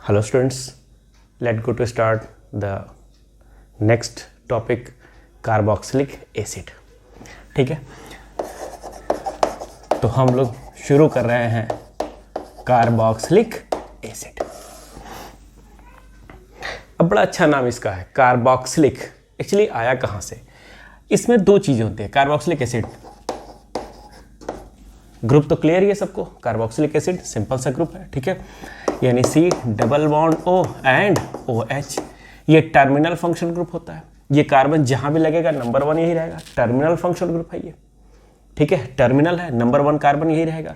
Hello students, let's go to start the next topic carboxylic acid. ठीक है, तो हम लोग शुरू कर रहे हैं कार्बोक्सिलिक एसिड। अब बड़ा अच्छा नाम इसका है कार्बोक्सिलिक। एक्चुअली आया कहाँ से? इसमें दो चीज़ें होती है कार्बोक्सिलिक एसिड। ग्रुप तो क्लियर ही है सबको, कार्बोक्सिलिक एसिड सिंपल सा ग्रुप है। ठीक है, यानी C double bond O and OH, ये टर्मिनल फंक्शन ग्रुप होता है। ये कार्बन जहां भी लगेगा नंबर 1 यही रहेगा, टर्मिनल फंक्शन ग्रुप है ये। ठीक है, टर्मिनल है, नंबर 1 कार्बन यही रहेगा।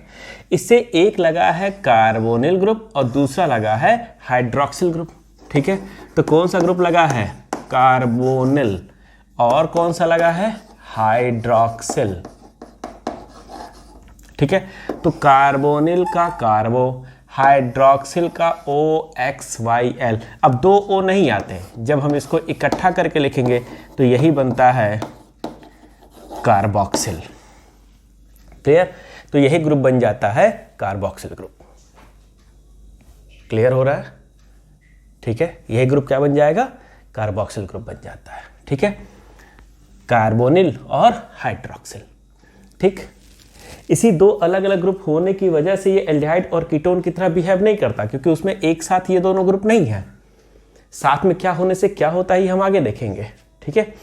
इससे एक लगा है कार्बोनिल ग्रुप और दूसरा लगा है हाइड्रोक्सिल ग्रुप। ठीक है, तो कौन सा ग्रुप लगा है? कार्बोनिल। और कौन सा लगा है? हाइड्रोक्सिल। ठीक है, तो कार्बोनिल का कार्बो, हाइड्रोक्सिल का OXYL। अब दो O नहीं आते, जब हम इसको इकट्ठा करके लिखेंगे तो यही बनता है कार्बोक्सिल। क्लियर? तो यही ग्रुप बन जाता है कार्बोक्सिल ग्रुप। क्लियर हो रहा है? ठीक है, यही ग्रुप क्या बन जाएगा? कार्बोक्सिल ग्रुप बन जाता है। ठीक है, कार्बोनिल और हाइड्रोक्सिल। ठीक, इसी दो अलग अलग ग्रुप होने की वजह से ये एल्डिहाइड और कीटोन की तरह बिहेव नहीं करता, क्योंकि उसमें एक साथ ये दोनों ग्रुप नहीं है। साथ में क्या होने से क्या होता है हम आगे देखेंगे। ठीक है,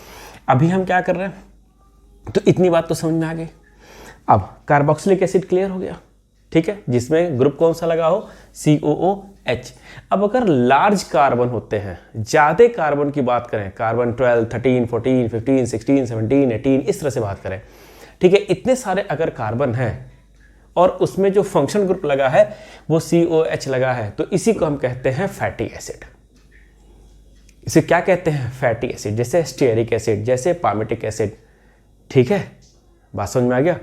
अभी हम क्या कर रहे हैं, तो इतनी बात तो समझ में आ गई। अब कार्बोक्सिलिक एसिड क्लियर हो गया। ठीक है, जिसमें ग्रुप कौन सा लगा हो? COOH। अब अगर लार्ज कार्बन होते हैं, ज़्यादा कार्बन की बात करें, कार्बन 12, 13, 14, 15, 16, 17, 18, इस तरह से बात करें। ठीक है, इतने सारे अगर कार्बन हैं और उसमें जो फंक्शन ग्रुप लगा है वो COH लगा है, तो इसी को हम कहते हैं फैटी एसिड। इसे क्या कहते हैं? Fatty acid. जैसे स्टीयरिक एसिड, जैसे पामेटिक एसिड। ठीक है, बात समझ में आ गया?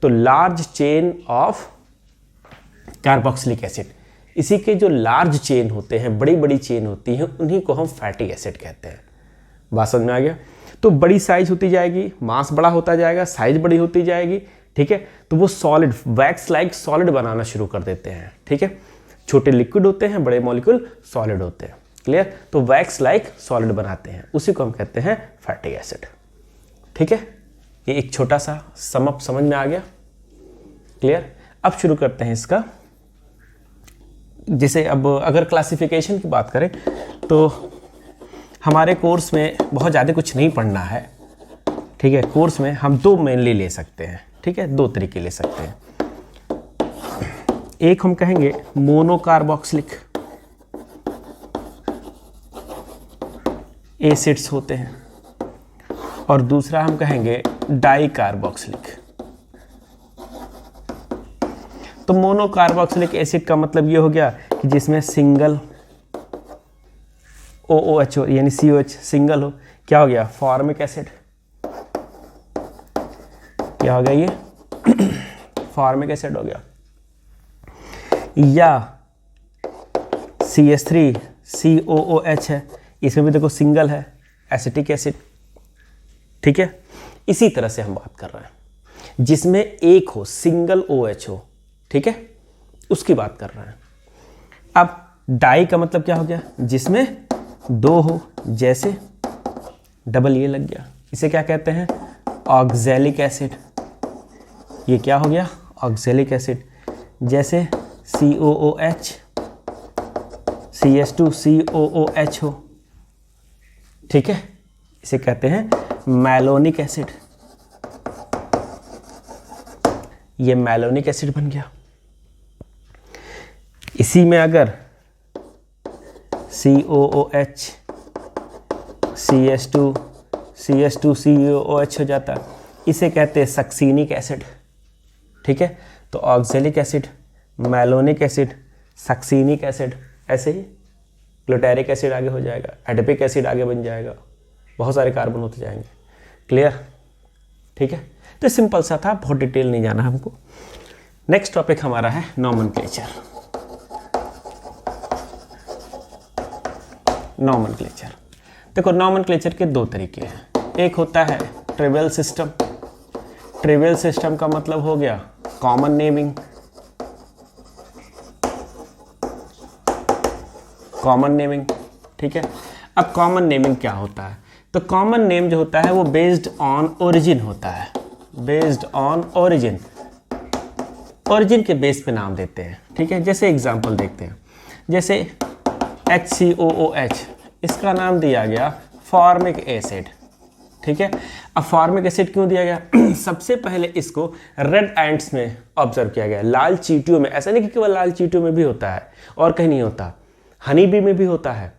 तो large chain of carboxylic acid, इसी के जो लार्ज चेन होते हैं, बड़ी बड़ी चेन होती हैं, उन्हीं को हम फैटी एसिड कहते हैं। बात समझ में आ गया? तो बड़ी साइज होती जाएगी, मास बड़ा होता जाएगा, साइज बड़ी होती जाएगी। ठीक है, तो वो सॉलिड, वैक्स लाइक सॉलिड बनाना शुरू कर देते हैं। ठीक है, छोटे लिक्विड होते हैं, बड़े मॉलिक्यूल सॉलिड होते हैं। क्लियर? तो वैक्स लाइक सॉलिड बनाते हैं, उसी को हम कहते हैं फैटी एसिड। ठीक है, ये एक छोटा सा समअप समझ में आ गया। क्लियर? अब शुरू करते हैं इसका। जैसे अब अगर क्लासिफिकेशन की बात करें तो हमारे कोर्स में बहुत ज़्यादा कुछ नहीं पढ़ना है। ठीक है, कोर्स में हम दो मेनली ले सकते हैं। ठीक है, दो तरीके ले सकते हैं। एक हम कहेंगे मोनोकार्बोक्सिलिक एसिड्स होते हैं, और दूसरा हम कहेंगे डाइकार्बोक्सिलिक। तो मोनोकार्बोक्सिलिक एसिड का मतलब ये हो गया कि जिसमें सिंगल OOH हो, यानी COH सिंगल हो। क्या हो गया? Formic acid. क्या हो गया? ये फॉर्मिक एसिड हो गया। या CH3 COOH है, इसमें भी देखो सिंगल है, एसिटिक एसिड। ठीक है, इसी तरह से हम बात कर रहे हैं जिसमें एक हो, सिंगल OH हो। ठीक है, उसकी बात कर रहे हैं। अब डाई का मतलब क्या हो गया? जिसमें दो हो, जैसे डबल ये लग गया, इसे क्या कहते हैं? Oxalic acid. ये क्या हो गया? Oxalic acid. जैसे COOH CH2 COOH हो। ठीक है, इसे कहते हैं मैलोनिक एसिड। ये मैलोनिक एसिड बन गया। इसी में अगर COOH CH2 COOH हो जाता, इसे कहते हैं सक्सीनिक एसिड। ठीक है, तो oxalic acid, malonic acid, succinic acid, ऐसे ही ग्लूटारिक एसिड आगे हो जाएगा, एडिपिक एसिड आगे बन जाएगा, बहुत सारे कार्बन होते जाएंगे। क्लियर? ठीक है, तो सिंपल सा था, बहुत डिटेल नहीं जाना हमको। नेक्स्ट टॉपिक हमारा है नॉमेनक्लेचर। नॉमेनक्लेचर, देखो नॉमेनक्लेचर के दो तरीके हैं। एक होता है ट्रिवियल सिस्टम। ट्रिवियल सिस्टम का मतलब हो गया कॉमन नेमिंग। Common naming. ठीक है, अब कॉमन नेमिंग क्या होता है? तो कॉमन नेम जो होता है वो बेस्ड ऑन ओरिजिन होता है, बेस्ड ऑन ओरिजिन, ओरिजिन के बेस पे नाम देते हैं। ठीक है, जैसे एग्जांपल देखते हैं, जैसे HCOOH, इसका नाम दिया गया फॉर्मिक एसिड। ठीक है, अब फॉर्मिक एसिड क्यों दिया गया? सबसे पहले इसको रेड एंट्स में ऑब्जर्व किया गया, लाल चींटियों में। ऐसा नहीं कि केवल लाल चींटियों में भी होता है और कहीं नहीं होता, हनी बी में भी होता है,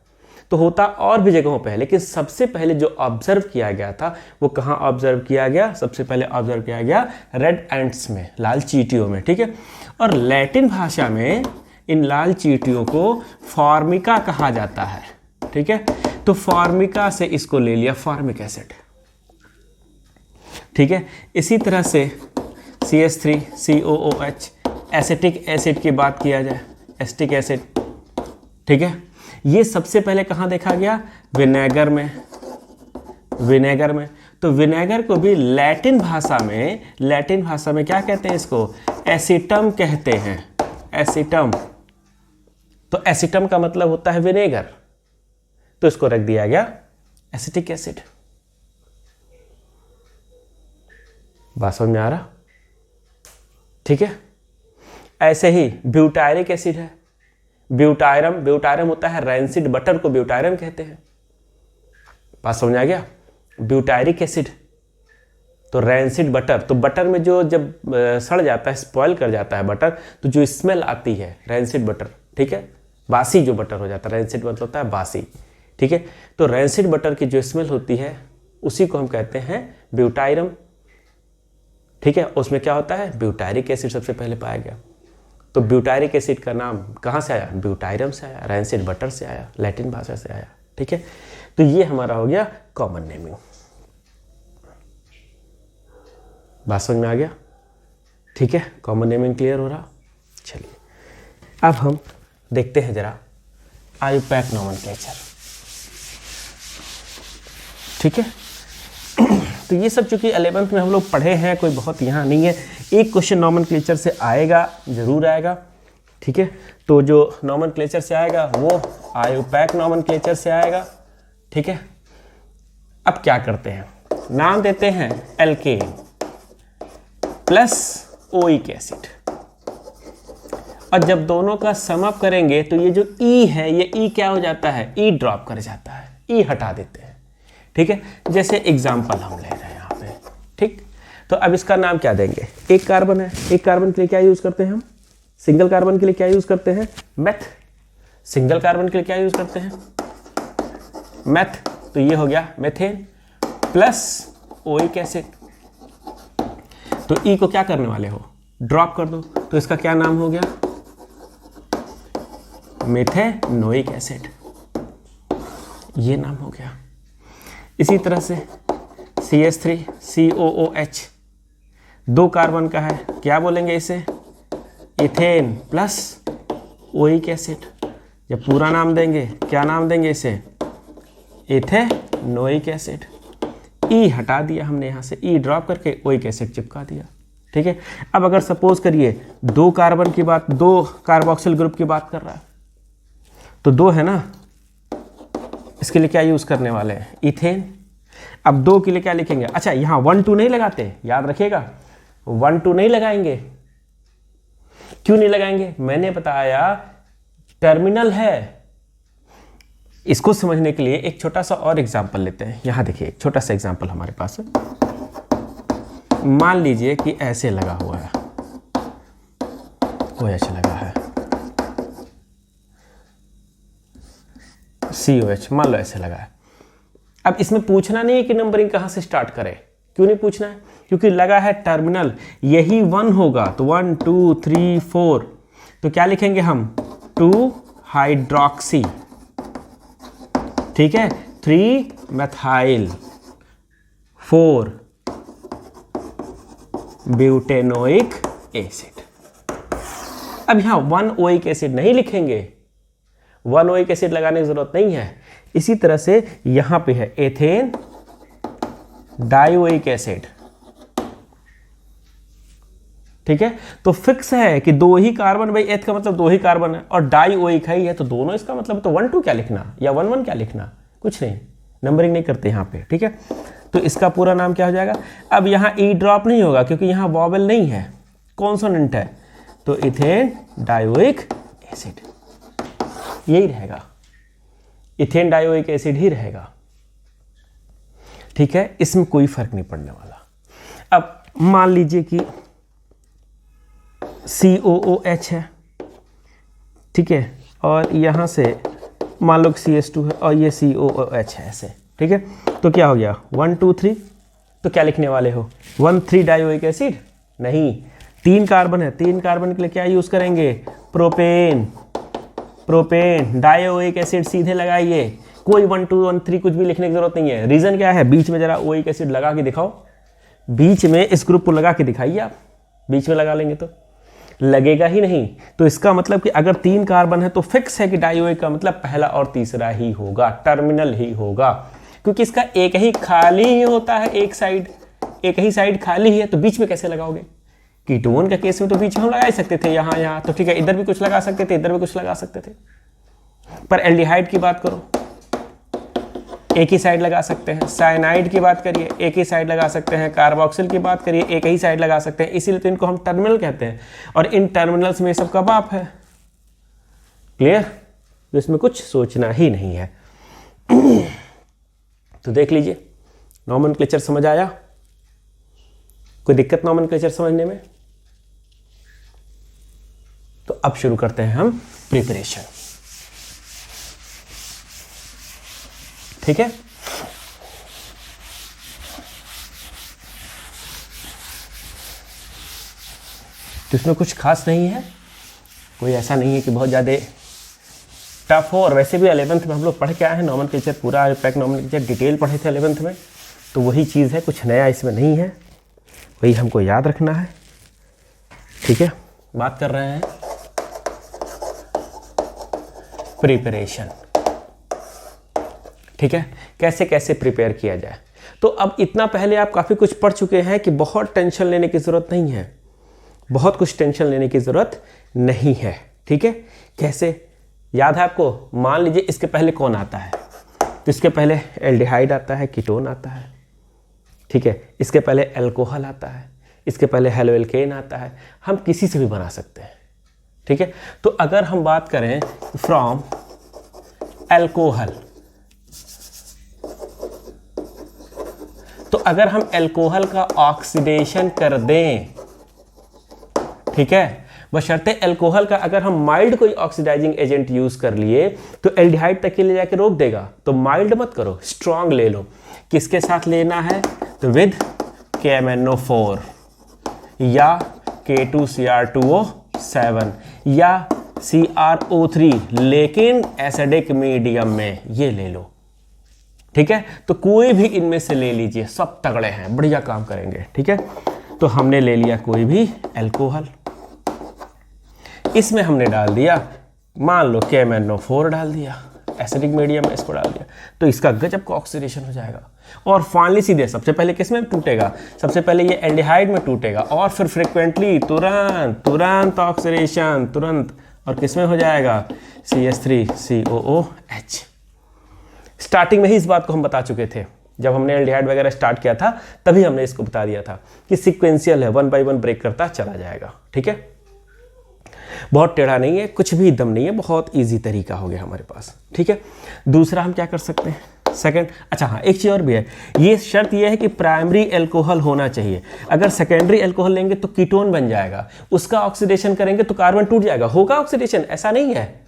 तो होता और भी जगहों पे है, लेकिन सबसे पहले जो ऑब्जर्व किया गया था वो कहाँ ऑब्जर्व किया गया? सबसे पहले ऑब्जर्व किया गया रेड एंट्स में, लाल चींटियों में। ठीक है, और लैटिन भाषा में इन लाल चींटियों को फॉर्मिका कहा जाता है। ठीक है, तो फॉर्मिका से इसको ले लिया फॉर्मिक एसिड। ठीक है, इसी तरह से CH3COOH एसिटिक एसिड की बात किया जाए, एसिटिक एसिड। ठीक है, ये सबसे पहले कहाँ देखा गया? विनेगर में, विनेगर में। तो विनेगर को भी लैटिन भाषा में क्या कहते हैं? इसको एसिटम कहते हैं, एसिटम। तो एसिटम का मतलब होता है विनेगर, तो इसको रख दिया गया एसिटिक एसिड। बात समझ में आ रहा? ठीक है, ऐसे ही ब्यूटायरिक एसिड है, ब्यूटायरम, ब्यूटायरम होता है रैंसिड बटर को ब्यूटायरम कहते हैं। बात समझ आ गया? ब्यूटायरिक एसिड तो रैंसिड बटर, तो बटर में जो जब सड़ जाता है, स्पॉइल कर जाता है बटर, तो जो स्मेल आती है रैंसिड बटर। ठीक है, बासी जो बटर हो जाता है, रैंसिड मतलब होता है बासी। ठीक है, तो रैंसिड बटर की जो स्मेल होती है उसी को हम कहते हैं ब्यूटायरम। ठीक है, उसमें क्या होता है? ब्यूटायरिक एसिड सबसे पहले पाया गया। तो ब्यूटायरिक एसिड का नाम कहाँ से आया? ब्यूटायरम से आया, रैंसिड बटर से आया, लैटिन भाषा से आया। ठीक है, तो ये हमारा हो गया कॉमन नेमिंग। बात समझ में आ गया? ठीक है, कॉमन नेमिंग क्लियर हो रहा? चलिए अब हम देखते हैं जरा आयुपैक नोमेनक्लेचर। ठीक है, तो ये सब चूंकि 11th में हम लोग पढ़े हैं, कोई बहुत यहाँ नहीं है। एक क्वेश्चन नोमेनक्लेचर से आएगा, जरूर आएगा। ठीक है, तो जो नोमेनक्लेचर से आएगा वो आयुपैक नोमेनक्लेचर से आएगा। ठीक है, अब क्या करते हैं? नाम देते हैं एल्केन प्लस ओइक एसिड, और जब दोनों का सम अप करेंगे तो ये जो ई है, ये ई क्या हो जाता है? ई ड्रॉप कर जाता है, ई हटा देते हैं। ठीक है, जैसे एग्जाम्पल हम ले रहे हैं यहाँ पे। ठीक, तो अब इसका नाम क्या देंगे? एक कार्बन है, एक कार्बन के लिए क्या यूज करते हैं हम? सिंगल कार्बन के लिए क्या यूज करते हैं? मेथ। सिंगल कार्बन के लिए क्या यूज करते हैं? मेथ। तो ये हो गया मेथेन प्लस ओइक एसिड। तो ई को क्या करने वाले हो? ड्रॉप कर दो, तो इसका क्या नाम हो गया? मेथेनोइक एसिड, ये नाम हो गया। इसी तरह से CH3COOH, 2 कार्बन का है, क्या बोलेंगे इसे? Ethane plus oic acid. जब पूरा नाम देंगे, क्या नाम देंगे इसे? Ethanoic acid. ई हटा दिया हमने यहाँ से, ई ड्रॉप करके ओइक एसिड चिपका दिया। ठीक है, अब अगर सपोज करिए 2 कार्बन की बात, 2 कार्बोक्सिल ग्रुप की बात कर रहा है, तो 2 है ना, इसके लिए क्या यूज करने वाले हैं? इथेन। अब 2 के लिए क्या लिखेंगे? अच्छा, यहां 1 2 नहीं लगाते, याद रखिएगा, 1 2 नहीं लगाएंगे। क्यों नहीं लगाएंगे? मैंने बताया टर्मिनल है। इसको समझने के लिए एक छोटा सा और एग्जांपल लेते हैं। यहां देखिए, एक छोटा सा एग्जांपल हमारे पास है। मान लीजिए कि ऐसे लगा हुआ है, OH लगा है, COH मान लो ऐसे लगा है। अब इसमें पूछना नहीं है कि नंबरिंग कहां से स्टार्ट करें। क्यों नहीं पूछना है? क्योंकि लगा है टर्मिनल, यही 1 होगा, तो 1 2 3 4, तो क्या लिखेंगे हम? 2 हाइड्रोक्सी। ठीक है, 3 मेथाइल, 4 ब्यूटेनोइक एसिड। अब यहां 1 ओइक एसिड नहीं लिखेंगे, 1 ओइक एसिड लगाने की जरूरत नहीं है। इसी तरह से यहां पे है एथेन डाइओइक एसिड, ठीक है, तो फिक्स है कि दो ही कार्बन, भाई एथ का मतलब दो ही कार्बन है और डाई ओइक है तो दोनों, इसका मतलब तो 1 2 क्या लिखना या 1 1 क्या लिखना, कुछ नहीं, नंबरिंग नहीं करते यहाँ पे। ठीक है, तो इसका पूरा नाम क्या हो जाएगा। अब यहाँ ई ड्रॉप नहीं होगा क्योंकि यहाँ वॉवेल नहीं है, कॉन्सोनेंट है, तो इथेन डायोइक एसिड यही रहेगा, इथेन डायोइक एसिड ही रहेगा। ठीक है, इसमें कोई फर्क नहीं पड़ने वाला। अब मान लीजिए कि COOH है, ठीक है, और यहाँ से मान लो CH2 है और ये COOH है ऐसे। ठीक है, तो क्या हो गया 1 2 3, तो क्या लिखने वाले हो 1 3 डायोइक एसिड, नहीं 3 कार्बन है, 3 कार्बन के लिए क्या यूज़ करेंगे, प्रोपेन, प्रोपेन डायोइक एसिड सीधे लगाइए, कोई 1 2 1 3 कुछ भी लिखने की जरूरत नहीं है। रीज़न क्या है, बीच में जरा ओइक एसिड लगा के दिखाओ, बीच में इस ग्रुप को लगा के दिखाइए आप, बीच में लगा लेंगे तो लगेगा ही नहीं। तो इसका मतलब कि अगर 3 कार्बन है तो फिक्स है कि डायोइक का मतलब पहला और तीसरा ही होगा, टर्मिनल ही होगा, क्योंकि इसका एक ही खाली ही होता है, एक ही साइड खाली ही है, तो बीच में कैसे लगाओगे। कीटोन का केस में तो बीच में हम लगा ही सकते थे, यहाँ तो ठीक है, इधर भी कुछ लगा सकते थे, इधर भी कुछ लगा सकते थे, पर एल्डिहाइड की बात करो एक ही साइड लगा सकते हैं, साइनाइड की बात करिए एक ही साइड लगा सकते हैं, कार्बोक्सिल की बात करिए एक ही साइड लगा सकते हैं, इसीलिए तो इनको हम टर्मिनल कहते हैं, और इन टर्मिनल्स में सबका बाप है। क्लियर, तो इसमें कुछ सोचना ही नहीं है। तो देख लीजिए नॉमेनक्लेचर समझ आया, कोई दिक्कत नॉमेनक्लेचर समझने में। तो अब शुरू करते हैं हम प्रिपरेशन। ठीक है, तो इसमें कुछ खास नहीं है, कोई ऐसा नहीं है कि बहुत ज़्यादा टफ हो, और वैसे भी 11th में हम लोग पढ़ के आए हैं नॉमेनक्लेचर, पूरा पैक नॉमेनक्लेचर डिटेल पढ़े थे 11th में, तो वही चीज़ है, कुछ नया इसमें नहीं है, वही हमको याद रखना है। ठीक है, बात कर रहे हैं प्रिपरेशन। ठीक है, कैसे कैसे प्रिपेयर किया जाए। तो अब इतना पहले आप काफ़ी कुछ पढ़ चुके हैं कि बहुत टेंशन लेने की ज़रूरत नहीं है, बहुत कुछ टेंशन लेने की ज़रूरत नहीं है। ठीक है, कैसे याद है आपको, मान लीजिए इसके पहले कौन आता है, तो इसके पहले एल्डिहाइड आता है, कीटोन आता है। ठीक है, इसके पहले एल्कोहल आता है, इसके पहले हेलोएल्केन आता है, हम किसी से भी बना सकते हैं। ठीक है, तो अगर हम बात करें फ्रॉम एल्कोहल, तो अगर हम एल्कोहल का ऑक्सीडेशन कर दें, ठीक है, बशर्ते एल्कोहल का अगर हम माइल्ड कोई ऑक्सीडाइजिंग एजेंट यूज कर लिए तो एल्डिहाइड तक के ले जाके रोक देगा, तो माइल्ड मत करो, स्ट्रॉन्ग ले लो। किसके साथ लेना है, तो विद KMnO4 या K2Cr2O7 या CrO3, लेकिन एसिडिक मीडियम में, ये ले लो। ठीक है, तो कोई भी इनमें से ले लीजिए, सब तगड़े हैं, बढ़िया काम करेंगे। ठीक है, तो हमने ले लिया कोई भी एल्कोहल, इसमें हमने डाल दिया, मान लो KMnO4 डाल दिया, एसिडिक मीडियम में इसको डाल दिया, तो इसका गजब का ऑक्सीडेशन हो जाएगा। और फाइनली सीधे सबसे पहले किस में टूटेगा, सबसे पहले ये एल्डिहाइड में टूटेगा, और फिर फ्रिक्वेंटली तुरंत ऑक्सीडेशन तुरंत, और किस में हो जाएगा, CH3COOH। स्टार्टिंग में ही इस बात को हम बता चुके थे, जब हमने एल्डिहाइड वगैरह स्टार्ट किया था तभी हमने इसको बता दिया था कि सीक्वेंशियल है, 1 बाय 1 ब्रेक करता चला जाएगा। ठीक है, बहुत टेढ़ा नहीं है, कुछ भी दम नहीं है, बहुत इजी तरीका हो गया हमारे पास। ठीक है, दूसरा हम क्या कर सकते हैं, सेकंड, अच्छा हाँ एक चीज़ और भी है, ये शर्त ये है कि प्राइमरी एल्कोहल होना चाहिए। अगर सेकेंडरी एल्कोहल लेंगे तो कीटोन बन जाएगा, उसका ऑक्सीडेशन करेंगे तो कार्बन टूट जाएगा, होगा ऑक्सीडेशन, ऐसा नहीं है,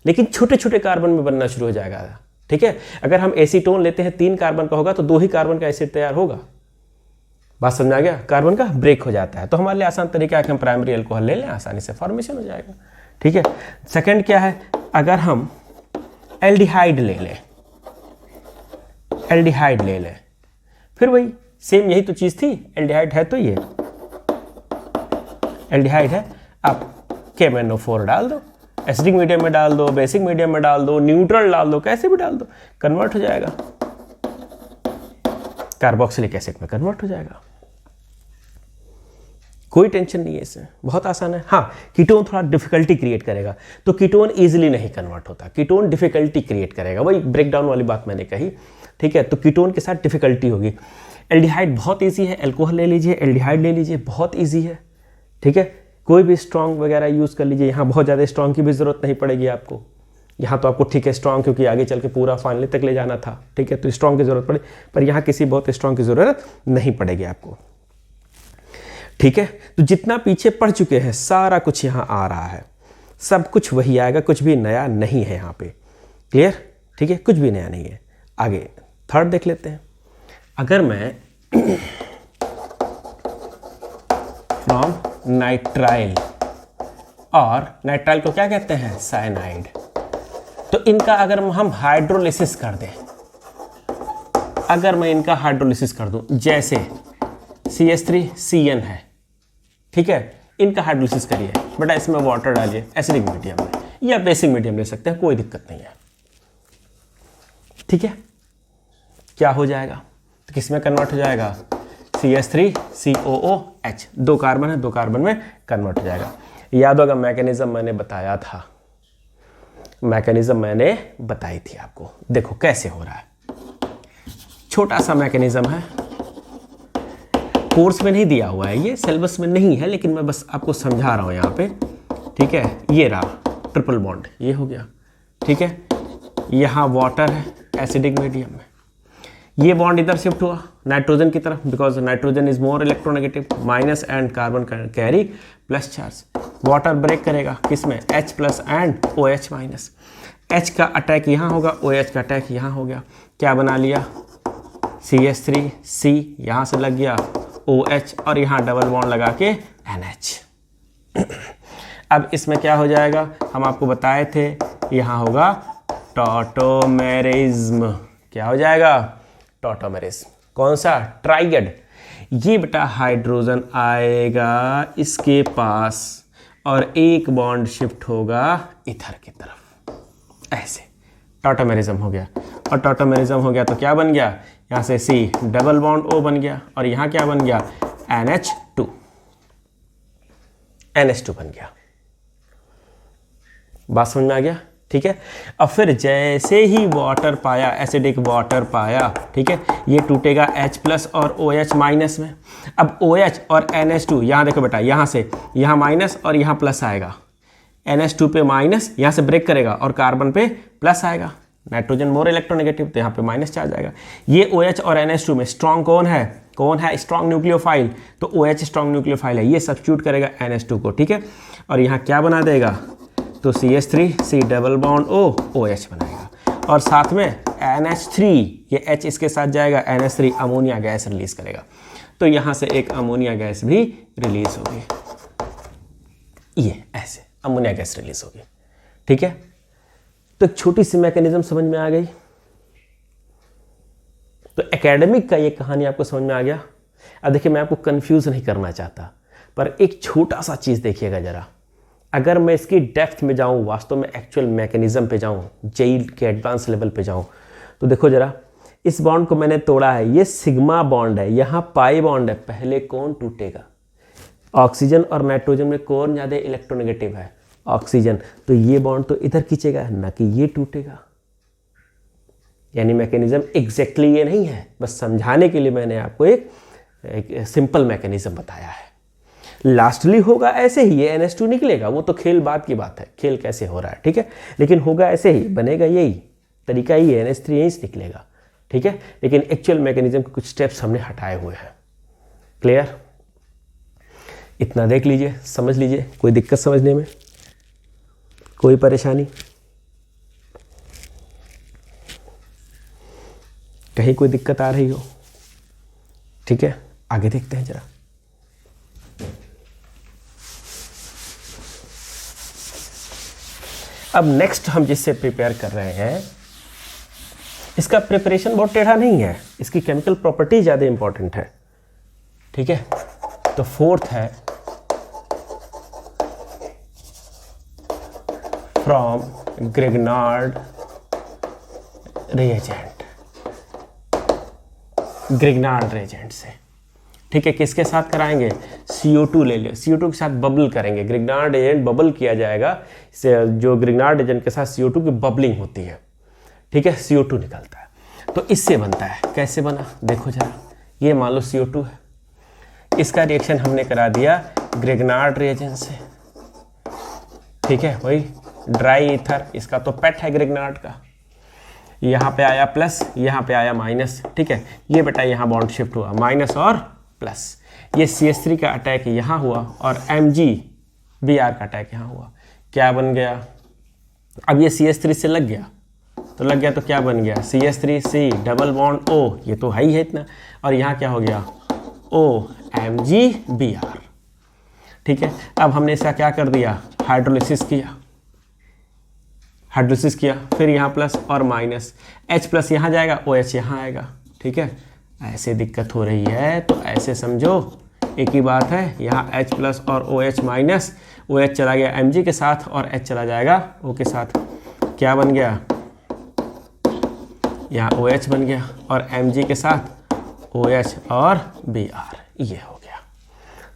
लेकिन छोटे छोटे कार्बन में बनना शुरू हो जाएगा। ठीक है, अगर हम एसीटोन लेते हैं 3 कार्बन का होगा तो 2 ही कार्बन का एसिड तैयार होगा। बात समझ आ गया, कार्बन का ब्रेक हो जाता है, तो हमारे लिए आसान तरीका है कि हम प्राइमरी एल्कोहल ले लें, आसानी से फॉर्मेशन हो जाएगा। ठीक है, सेकंड क्या है, अगर हम एल्डिहाइड ले लें, एल्डिहाइड ले लें, फिर वही सेम यही तो चीज़ थी, एल्डिहाइड है तो ये एल्डिहाइड है, आप KMnO4 डाल दो, एसिडिक मीडियम में डाल दो, बेसिक मीडियम में डाल दो, न्यूट्रल डाल दो, कैसे भी डाल दो, कन्वर्ट हो जाएगा, कार्बोक्सिलिक एसिड में कन्वर्ट हो जाएगा। कोई टेंशन नहीं है इसमें, बहुत आसान है। हाँ, कीटोन थोड़ा डिफिकल्टी क्रिएट करेगा, तो कीटोन इजीली नहीं कन्वर्ट होता, कीटोन डिफिकल्टी क्रिएट करेगा, वही ब्रेकडाउन वाली बात मैंने कही, ठीक है। तो कीटोन के साथ डिफिकल्टी होगी। एल्डिहाइड बहुत ईजी है, एल्कोहल ले लीजिए, एल्डिहाइड ले लीजिए, बहुत ईजी है, ठीक है। कोई भी स्ट्रॉन्ग वगैरह यूज़ कर लीजिए, यहाँ बहुत ज़्यादा स्ट्रॉन्ग की भी ज़रूरत नहीं पड़ेगी आपको। यहाँ तो आपको ठीक है स्ट्रॉन्ग, क्योंकि आगे चल के पूरा फाइनल तक ले जाना था, ठीक है, तो स्ट्रॉन्ग की ज़रूरत पड़े, पर यहाँ किसी बहुत स्ट्रॉन्ग की ज़रूरत नहीं पड़ेगी आपको, ठीक है। तो जितना पीछे पढ़ चुके हैं सारा कुछ यहाँ आ रहा है, सब कुछ वही आएगा, कुछ भी नया नहीं है यहाँ पे, क्लियर, ठीक है, कुछ भी नया नहीं है। आगे थर्ड देख लेते हैं। अगर मैं फ्रॉम नाइट्राइल, और नाइट्राइल को क्या कहते हैं, साइनाइड, तो इनका अगर हम हाइड्रोलिसिस कर दें, अगर मैं इनका हाइड्रोलिसिस कर दूं, जैसे CH3CN है, ठीक है, इनका हाइड्रोलिसिस करिए, बेटा इसमें वाटर डालिए एसिडिक मीडियम में, या बेसिक मीडियम ले सकते हैं, कोई दिक्कत नहीं है, ठीक है। क्या हो जाएगा, तो किस में कन्वर्ट हो जाएगा, CH3COOH, 2 कार्बन है, 2 कार्बन में कन्वर्ट हो जाएगा। याद होगा मैकेनिज्म मैंने बताया था, मैकेनिज्म मैंने बताई थी आपको, देखो कैसे हो रहा है। छोटा सा मैकेनिज्म है, कोर्स में नहीं दिया हुआ है, ये सिलेबस में नहीं है, लेकिन मैं बस आपको समझा रहा हूँ यहाँ पे, ठीक है। ये रहा ट्रिपल बॉन्ड, ये हो गया, ठीक है। यहाँ वाटर है एसिडिक मीडियम में, ये बॉन्ड इधर शिफ्ट हुआ नाइट्रोजन की तरफ, because nitrogen is more electronegative, minus and carbon carry plus charge. Water break करेगा किसमें, H plus and OH minus. H का अटैक यहाँ होगा, OH का अटैक यहाँ हो गया, क्या बना लिया, CH3C यहाँ से लग गया OH, और यहाँ डबल बॉन्ड लगा के NH। अब इसमें क्या हो जाएगा, हम आपको बताए थे, यहाँ होगा टॉटोमेरिज्म। क्या हो जाएगा, टॉटोमेरिज्म। कौन सा, ट्राइगेड। ये बेटा हाइड्रोजन आएगा इसके पास, और एक बॉन्ड शिफ्ट होगा इधर की तरफ, ऐसे टॉटोमेरिज्म हो गया। और टॉटोमेरिज्म हो गया तो क्या बन गया, यहाँ से C डबल बॉन्ड O बन गया, और यहाँ क्या बन गया, NH2 बन गया। बात समझ में आ गया, ठीक है। अब फिर जैसे ही वाटर पाया, एसिडिक वाटर पाया, ठीक है, ये टूटेगा H प्लस और OH माइनस में। अब OH और NH2, यहाँ देखो बेटा, यहाँ से यहाँ माइनस और यहाँ प्लस आएगा, NH2 पे माइनस, यहाँ से ब्रेक करेगा और कार्बन पे प्लस आएगा, नाइट्रोजन मोर इलेक्ट्रोनेगेटिव, तो यहाँ पे माइनस चार्ज आएगा। ये OH और NH2 में स्ट्रॉन्ग कौन है स्ट्रॉन्ग न्यूक्लियोफाइल, तो OH स्ट्रॉन्ग न्यूक्लियोफाइल है, ये सब्स्टिट्यूट करेगा NH2 को, ठीक है। और यहाँ क्या बना देगा, तो CH3C double bond O OH बनाएगा, और साथ में NH3, ये H इसके साथ जाएगा, NH3 अमोनिया गैस रिलीज करेगा, तो यहाँ से एक अमोनिया गैस भी रिलीज होगी, ये ऐसे अमोनिया गैस रिलीज होगी, ठीक है। तो एक छोटी सी मैकेनिज्म समझ में आ गई। तो एकेडमिक का ये कहानी आपको समझ में आ गया। अब देखिए, मैं आपको कंफ्यूज नहीं करना चाहता, पर एक छोटा सा चीज़ देखिएगा ज़रा। अगर मैं इसकी डेप्थ में जाऊं, वास्तव में एक्चुअल मैकेनिज्म पे जाऊं, जेई के एडवांस लेवल पे जाऊं, तो देखो ज़रा, इस बॉन्ड को मैंने तोड़ा है, ये सिग्मा बॉन्ड है, यहाँ पाई बॉन्ड है, पहले कौन टूटेगा, ऑक्सीजन और नाइट्रोजन में कौन ज़्यादा इलेक्ट्रोनेगेटिव है, ऑक्सीजन, तो ये बॉन्ड तो इधर खींचेगा, ना कि ये टूटेगा। यानी मैकेनिज्म एग्जैक्टली ये नहीं है, बस समझाने के लिए मैंने आपको एक सिंपल मैकेनिज्म बताया है। लास्टली होगा ऐसे ही, ये NH2 निकलेगा, वो तो खेल बात की बात है, खेल कैसे हो रहा है, ठीक है, लेकिन होगा ऐसे ही, बनेगा यही तरीका, ही है NH3 यहीं से निकलेगा, ठीक है। लेकिन एक्चुअल मैकेनिज्म के कुछ स्टेप्स हमने हटाए हुए हैं। क्लियर, इतना देख लीजिए, समझ लीजिए। कोई दिक्कत समझने में, कोई परेशानी, कहीं कोई दिक्कत आ रही हो, ठीक है। आगे देखते हैं जरा। अब नेक्स्ट हम जिससे प्रिपेयर कर रहे हैं, इसका प्रिपरेशन बहुत टेढ़ा नहीं है, इसकी केमिकल प्रॉपर्टी ज़्यादा इंपॉर्टेंट है, ठीक है। तो फोर्थ है from Grignard reagent, Grignard reagent से। ठीक है, किसके साथ कराएंगे, CO2 ले लियो, CO2 के साथ बबल करेंगे, ग्रिग्नार्ड एजेंट बबल किया जाएगा, जो ग्रिग्नार्ड एजेंट के साथ CO2 की बबलिंग होती है, ठीक है, CO2 निकलता है। तो इससे बनता है, कैसे बना देखो जरा, ये मान लो CO2 है, इसका रिएक्शन हमने करा दिया ग्रिग्नार्ड रिएजेंट से, ठीक है, वही ड्राई ईथर, इसका तो पेट है ग्रिग्नार्ड का, यहाँ पे आया प्लस, यहाँ पे आया माइनस, ठीक है, ये बेटा यहाँ बॉन्ड शिफ्ट हुआ, माइनस और प्लस, ये CH3 का अटैक यहाँ हुआ और MgBr का अटैक यहाँ हुआ, क्या बन गया, अब ये CH3 से लग गया तो क्या बन गया, CH3C डबल बॉन्ड O, ये तो है ही है इतना, और यहाँ क्या हो गया OMgBr, ठीक है। अब हमने इसका क्या कर दिया, हाइड्रोलिसिस किया, फिर यहाँ प्लस और माइनस, H प्लस यहाँ जाएगा, OH यहाँ आएगा, ठीक है। ऐसे दिक्कत हो रही है तो ऐसे समझो, एक ही बात है, यहाँ H प्लस और OH माइनस, OH चला गया Mg के साथ और H चला जाएगा O के साथ, क्या बन गया, यहाँ OH बन गया और Mg के साथ OH और Br, ये हो गया।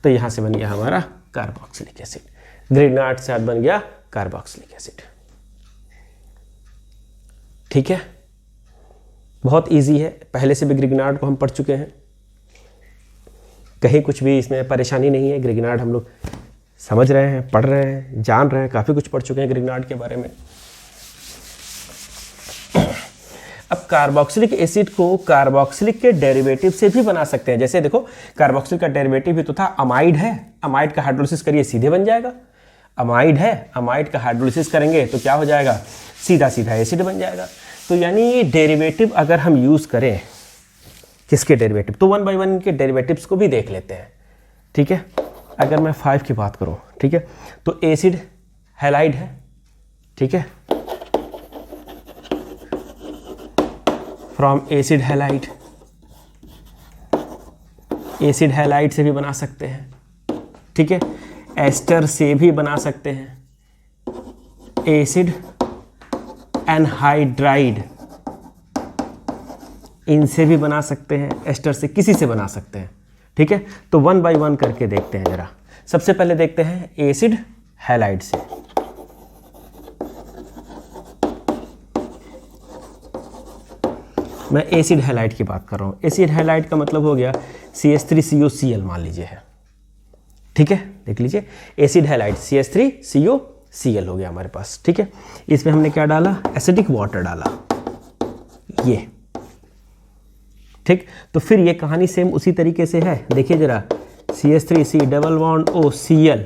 तो यहाँ से बन गया हमारा कार्बोक्सिलिक एसिड, ग्रिग्नार्ड से बन गया कार्बोक्सिलिक एसिड, ठीक है। बहुत इजी है, पहले से भी ग्रिग्नार्ड को हम पढ़ चुके हैं, कहीं कुछ भी इसमें परेशानी नहीं है, ग्रिग्नार्ड हम लोग समझ रहे हैं, पढ़ रहे हैं, जान रहे हैं, काफ़ी कुछ पढ़ चुके हैं ग्रिग्नार्ड के बारे में। अब कार्बोक्सिलिक एसिड को कार्बोक्सिलिक के डेरिवेटिव से भी बना सकते हैं, जैसे देखो कार्बोक्सिल का डेरिवेटिव भी तो था, अमाइड है, अमाइड का हाइड्रोलिसिस करिए सीधे बन जाएगा, अमाइड है, अमाइड का हाइड्रोलिसिस करेंगे तो क्या हो जाएगा, सीधा सीधा एसिड बन जाएगा। तो यानी ये डेरिवेटिव अगर हम यूज़ करें, किसके डेरिवेटिव, तो 1 बाई 1 के डेरिवेटिव्स को भी देख लेते हैं, ठीक है। अगर मैं 5 की बात करूं, ठीक है, तो एसिड हैलाइड है, ठीक है, from acid halide, acid halide से भी बना सकते हैं, ठीक है, एस्टर से भी बना सकते हैं, एसिड एनहाइड्राइड, इनसे भी बना सकते हैं, एस्टर से किसी से बना सकते हैं, ठीक है। तो 1 बाई 1 करके देखते हैं जरा। सबसे पहले देखते हैं एसिड हैलाइड से, मैं एसिड हैलाइड की बात कर रहा हूँ। एसिड हैलाइड का मतलब हो गया CH3COCl मान लीजिए है, ठीक है, देख लीजिए एसिड हैलाइड CH3COCl हो गया हमारे पास, ठीक है। इसमें हमने क्या डाला, एसिडिक वाटर डाला, ये ठीक। तो फिर ये कहानी सेम उसी तरीके से है, देखिए जरा, CH3C double bond O Cl,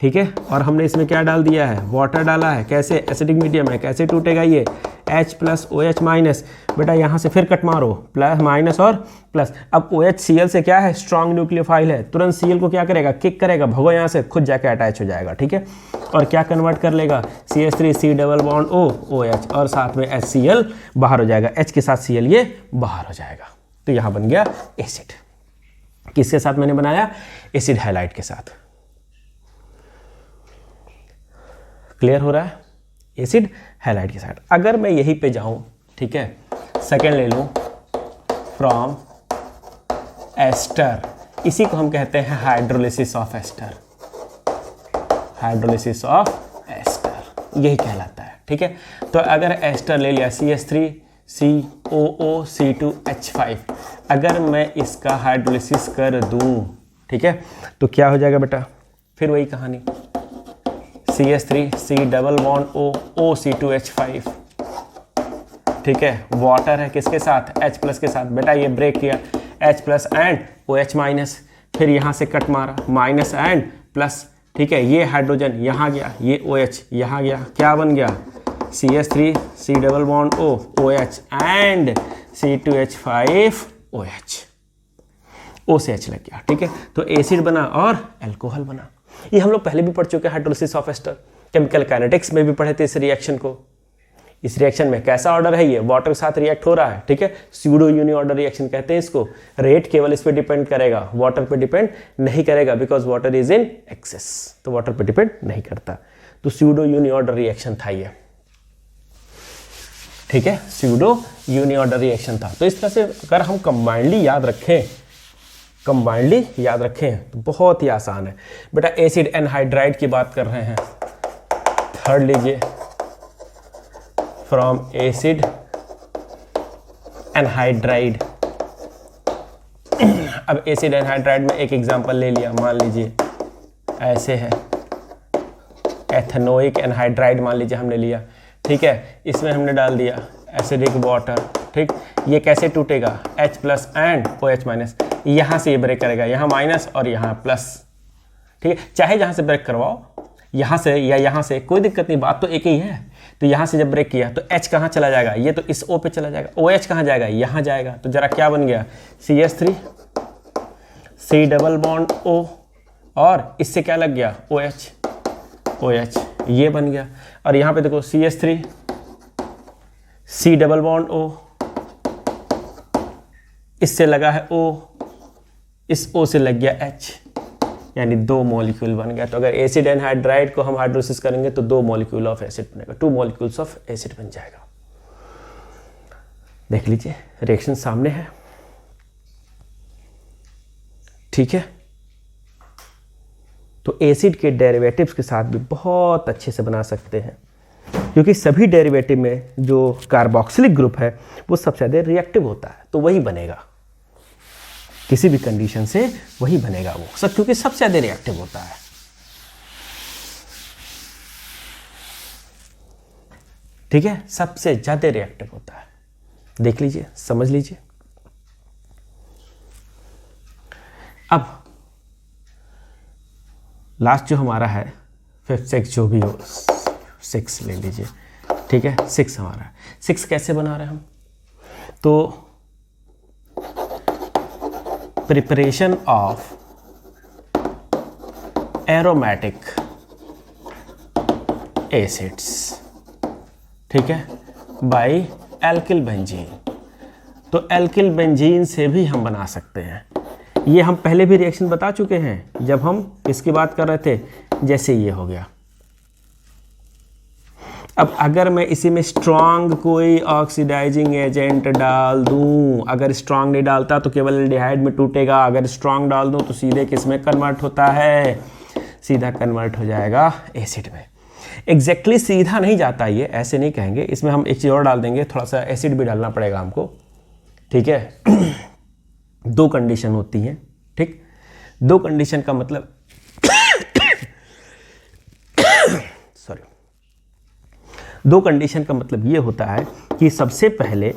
ठीक है, और हमने इसमें क्या डाल दिया है, वाटर डाला है, कैसे, एसिडिक मीडियम है, कैसे टूटेगा ये, H प्लस OH माइनस, बेटा यहाँ से फिर कट मारो, प्लस माइनस और प्लस, अब OH Cl से क्या है, स्ट्रॉन्ग न्यूक्लियोफाइल है, तुरंत Cl को क्या करेगा, किक करेगा, भगो यहाँ से, खुद जाके अटैच हो जाएगा, ठीक है, और क्या कन्वर्ट कर लेगा, CH3C double bond O OH, और साथ में HCl बाहर हो जाएगा, H के साथ Cl ये बाहर हो जाएगा, तो यहाँ बन गया एसिड। किसके साथ मैंने बनाया, एसिड हैलाइड के साथ, क्लियर हो रहा है, एसिड हैलाइड के साथ। अगर मैं यहीं पे जाऊं, ठीक है, सेकेंड ले लूं, फ्रॉम एस्टर, इसी को हम कहते हैं hydrolysis of ester, hydrolysis of ester यही कहलाता है, ठीक है। तो अगर एस्टर ले लिया CH3COOC2H5, अगर मैं इसका हाइड्रोलिसिस कर दूं, ठीक है, तो क्या हो जाएगा बेटा, फिर वही कहानी, CH3C double bond O OC2H5, ठीक है, वाटर है किसके साथ, H प्लस के साथ, बेटा ये ब्रेक किया, H plus and OH minus, फिर यहाँ से कट मारा, माइनस एंड प्लस, ठीक है, ये हाइड्रोजन यहाँ गया, ये OH यहाँ गया, क्या बन गया, CH3C double bond O OH and C2H5OH, O से H लग गया, ठीक है। तो एसिड बना और एल्कोहल बना। ये हम लोग पहले भी पढ़ चुके हैं, hydrolysis of ester, chemical kinetics में भी पढ़े थे इस रिएक्शन को। इस रिएक्शन में कैसा ऑर्डर है, ये वाटर के साथ रिएक्ट हो रहा है, ठीक है, स्यूडो यूनि ऑर्डर रिएक्शन कहते हैं इसको। रेट केवल इस पे डिपेंड करेगा, वाटर पे डिपेंड नहीं करेगा, because water is in excess, तो वाटर पे डिपेंड नहीं करता। तो स्यूडो यूनि ऑर्डर रिएक्शन था ये, ठीक है, स्यूडो यूनि ऑर्डर रिएक्शन था। तो इस तरह से अगर हम कंबाइंडली याद रखें कंबाइंडली याद रखें तो बहुत ही आसान है बेटा। एसिड एनहाइड्राइड की बात कर रहे हैं, थर्ड लीजिए, फ्रॉम एसिड एनहाइड्राइड। अब एसिड एनहाइड्राइड में एक एग्जांपल ले लिया, मान लीजिए ऐसे है, एथेनोइक एनहाइड्राइड मान लीजिए हमने लिया, ठीक है। इसमें हमने डाल दिया एसिडिक वाटर, ठीक। ये कैसे टूटेगा, H plus and OH minus, यहाँ से ये ब्रेक करेगा, यहाँ माइनस और यहाँ प्लस, ठीक है। चाहे जहाँ से ब्रेक करवाओ, यहाँ से या यहाँ से, कोई दिक्कत नहीं, बात तो एक ही है। तो यहाँ से जब ब्रेक किया तो H कहाँ चला जाएगा, ये तो इस O पे चला जाएगा, OH कहाँ जाएगा, यहाँ जाएगा। तो जरा क्या बन गया, CH3 C double bond O और इससे क्या लग गया, OH, ये बन गया। और यहाँ पे देखो CH3 C double bond O, इससे लगा है O, इस O से लग गया H, यानी 2 मॉलिक्यूल बन गया। तो अगर एसिड एनहाइड्राइड को हम हाइड्रोलिसिस करेंगे तो 2 मॉलिक्यूल ऑफ एसिड बनेगा, 2 मॉलिक्यूल्स ऑफ एसिड बन जाएगा। देख लीजिए रिएक्शन सामने है, ठीक है। तो एसिड के डेरिवेटिव्स के साथ भी बहुत अच्छे से बना सकते हैं, क्योंकि सभी डेरिवेटिव में जो कार्बोक्सिलिक ग्रुप है वो सबसे ज़्यादा रिएक्टिव होता है, तो वही बनेगा किसी भी कंडीशन से, वही बनेगा वो सब, क्योंकि सबसे ज़्यादा रिएक्टिव होता है, ठीक है। सबसे ज़्यादा रिएक्टिव होता है, देख लीजिए, समझ लीजिए। अब लास्ट जो हमारा है 5th 6 जो भी हो, 6 ले लीजिए, ठीक है। 6 हमारा है, 6 कैसे बना रहे हैं हम, तो प्रिपरेशन ऑफ एरोमेटिक एसिड्स, ठीक है, बाय एल्किल बेंजीन। तो एल्किल बेंजीन से भी हम बना सकते हैं। ये हम पहले भी रिएक्शन बता चुके हैं जब हम इसकी बात कर रहे थे, जैसे ये हो गया। अब अगर मैं इसी में स्ट्रांग कोई ऑक्सीडाइजिंग एजेंट डाल दूं, अगर स्ट्रांग नहीं डालता तो केवल एल्डिहाइड में टूटेगा, अगर स्ट्रांग डाल दूं तो सीधे किस में कन्वर्ट होता है, सीधा कन्वर्ट हो जाएगा एसिड में। एग्जैक्टली सीधा नहीं जाता, ये ऐसे नहीं कहेंगे, इसमें हम एक चीज़ और डाल देंगे, थोड़ा सा एसिड भी डालना पड़ेगा हमको, ठीक है। 2 कंडीशन होती हैं, ठीक। 2 कंडीशन का मतलब सॉरी, 2 कंडीशन का मतलब ये होता है कि सबसे पहले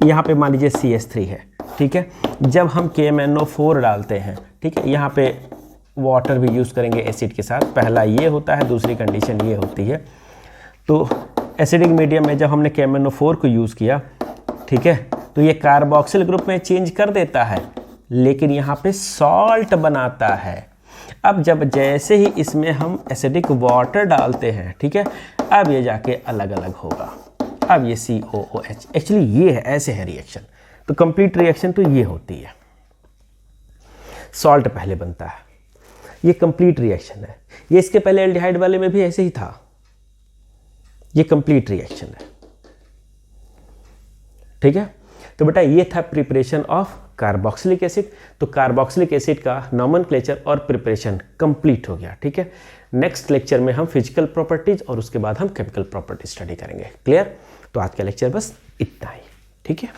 यहाँ पे मान लीजिए CH3 है, ठीक है। जब हम KMnO4 डालते हैं, ठीक है, यहाँ पे वाटर भी यूज़ करेंगे एसिड के साथ, पहला ये होता है, दूसरी कंडीशन ये होती है। तो एसिडिक मीडियम में जब हमने KMnO4 को यूज़ किया, ठीक है, तो ये कार्बोक्सिल ग्रुप में चेंज कर देता है, लेकिन यहाँ पे सॉल्ट बनाता है। अब जब जैसे ही इसमें हम एसिडिक वाटर डालते हैं, ठीक है, अब ये जाके अलग अलग होगा, अब ये COOH, एक्चुअली ये है, ऐसे है रिएक्शन। तो कंप्लीट रिएक्शन तो ये होती है, सॉल्ट पहले बनता है, ये कंप्लीट रिएक्शन है। ये इसके पहले एल्डिहाइड वाले में भी ऐसे ही था, ये कंप्लीट रिएक्शन है, ठीक है। तो बेटा ये था प्रिपरेशन ऑफ कार्बोक्सिलिक एसिड। तो कार्बोक्सिलिक एसिड का नॉमेनक्लेचर और प्रिपरेशन कंप्लीट हो गया, ठीक है। नेक्स्ट लेक्चर में हम फिजिकल प्रॉपर्टीज और उसके बाद हम केमिकल प्रॉपर्टीज स्टडी करेंगे। क्लियर? तो आज का लेक्चर बस इतना ही, ठीक है।